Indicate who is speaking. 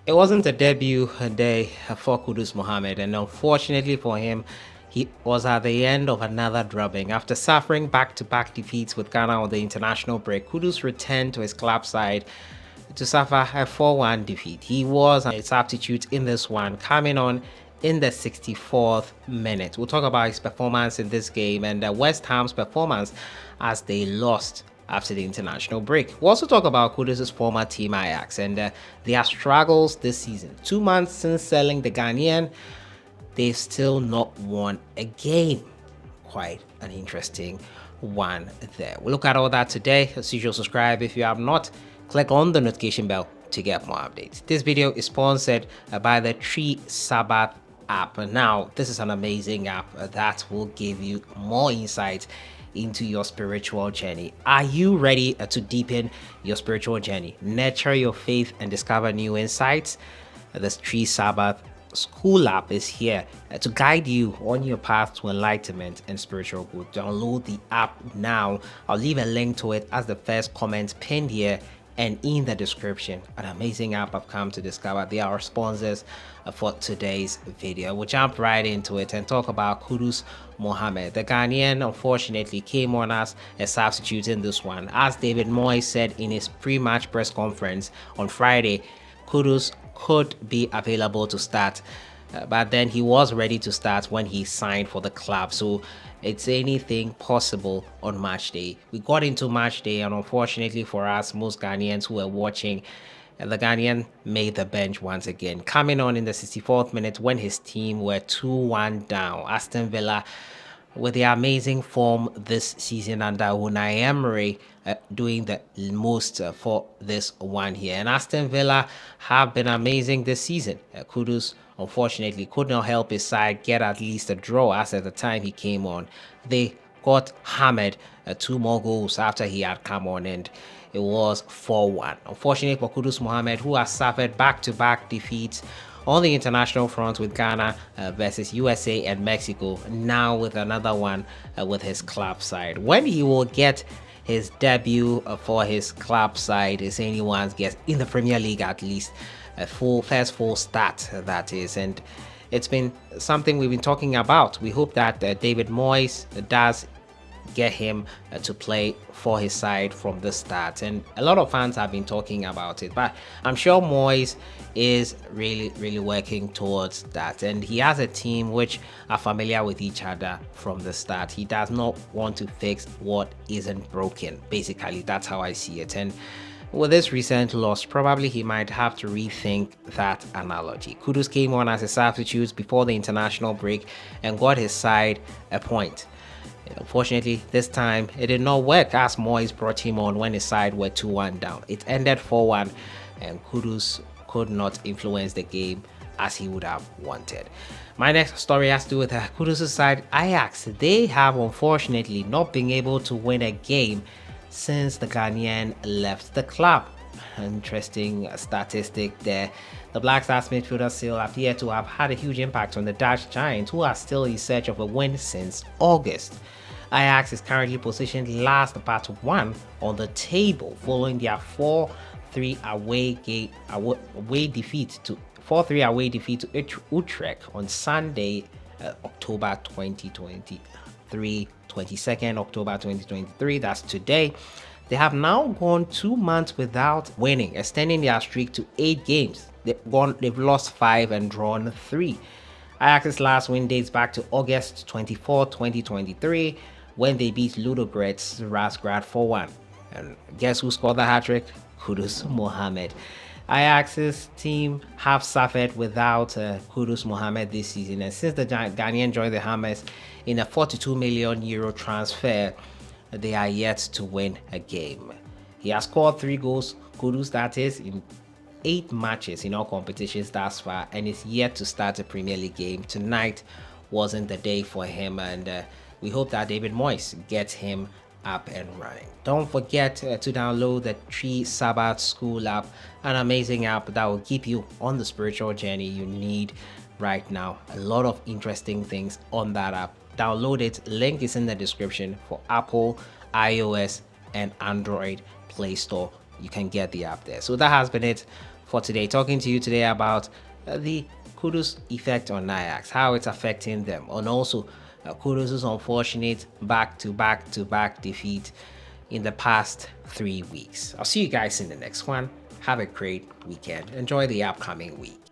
Speaker 1: It wasn't a debut day for Kudus Mohammed, and unfortunately for him, he was at the end of another drubbing. After suffering back-to-back defeats with Ghana on the international break, Kudus returned to his club side to suffer a 4-1 defeat. He was a substitute in this one, coming on in the 64th minute. We'll talk about his performance in this game and West Ham's performance as they lost after the international break. We'll also talk about Kudus' former team AJAX and their struggles this season. 2 months since selling the Ghanaian, they've still not won a game. Quite an interesting one there. We'll look at all that today. As usual, subscribe if you have not. Click on the notification bell to get more updates. This video is sponsored by the Tree Sabbath app. Now, this is an amazing app that will give you more insight into your spiritual journey. Are you ready to deepen your spiritual journey, nurture your faith, and discover new insights? This Tree Sabbath School app is here to guide you on your path to enlightenment and spiritual growth. Download the app now. I'll leave a link to it as the first comment pinned here and in the description. An amazing app I've come to discover. They are our sponsors for today's video. We'll jump right into it and talk about Kudus Mohammed. The Ghanaian unfortunately came on as a substitute in this one. As David Moyes said in his pre-match press conference on Friday, Kudus could be available to start, but then he was ready to start when he signed for the club. So it's anything possible on match day. We got into match day, and unfortunately for us, most Ghanaians who were watching, the Ghanaian made the bench once again, coming on in the 64th minute when his team were 2-1 down. Aston Villa, with their amazing form this season under Unai Emery, doing the most for this one here. And Aston Villa have been amazing this season. Kudus unfortunately could not help his side get at least a draw, as at the time he came on, they got hammered 2 more goals after he had come on, and it was 4-1. Unfortunately for Kudus Mohammed, who has suffered back-to-back defeats on the international front with Ghana versus USA and Mexico, now with another one with his club side. When he will get his debut for his club side is anyone's guess, in the Premier League at least, a first full start that is, and it's been something we've been talking about. We hope that David Moyes does get him to play for his side from the start, and a lot of fans have been talking about it, but I'm sure Moyes is really working towards that, and he has a team which are familiar with each other from the start. He does not want to fix what isn't broken. Basically, that's how I see it. And with this recent loss, probably he might have to rethink that analogy. Kudus came on as a substitute before the international break and got his side a point. Unfortunately, this time it did not work, as Moyes brought him on when his side were 2-1 down. It ended 4-1, and Kudus could not influence the game as he would have wanted. My next story has to do with Kudus' side, AJAX. They have unfortunately not been able to win a game since the Ghanaian left the club. Interesting statistic there. The Black Stars midfielder still appear to have had a huge impact on the Dutch Giants, who are still in search of a win since August. AJAX is currently positioned last but 1 on the table, following their 4-3 away defeat to Utrecht on Sunday, October 2023, 22nd October 2023. That's today. They have now gone 2 months without winning, extending their streak to 8 games. They've lost 5 and drawn 3. AJAX's last win dates back to August 24, 2023, when they beat Ludogorets Razgrad 4-1. And guess who scored the hat-trick? Kudus Mohammed. AJAX's team have suffered without Kudus Mohammed this season, and since the Ghanaian joined the Hammers in a €42 million transfer, they are yet to win a game. He has scored 3 goals, Kudus that is, in 8 matches in all competitions thus far, and is yet to start a Premier League game. Tonight wasn't the day for him, and we hope that David Moyes gets him up and running. Don't forget to download the Tree Sabbath School app, an amazing app that will keep you on the spiritual journey you need right now. A lot of interesting things on that app. Download it. Link is in the description for Apple, iOS, and Android Play Store. You can get the app there. So that has been it for for today. Talking to you today about the Kudus effect on AJAX, how it's affecting them, and also Kudus' unfortunate back-to-back defeat in the past 3 weeks. I'll see you guys in the next one. Have a great weekend. Enjoy the upcoming week.